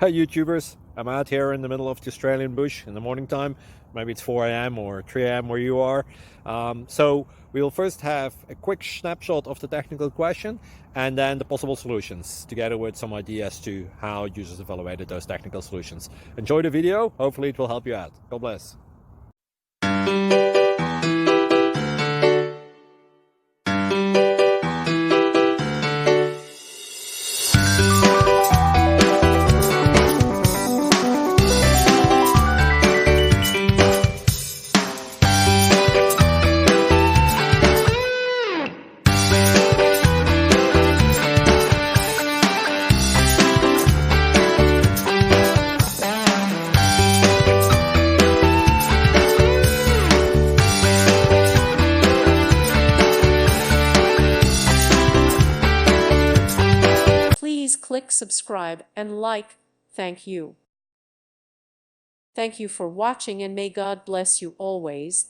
Hi YouTubers, I'm out here in the middle of the Australian bush in the morning time. Maybe it's 4 a.m. or 3 a.m. where you are. So we'll first have a quick snapshot of the technical question and then the possible solutions, together with some ideas to how users evaluated those technical solutions. Enjoy the video, hopefully it will help you out. God bless. Please click subscribe and like. Thank you. Thank you for watching and may God bless you always.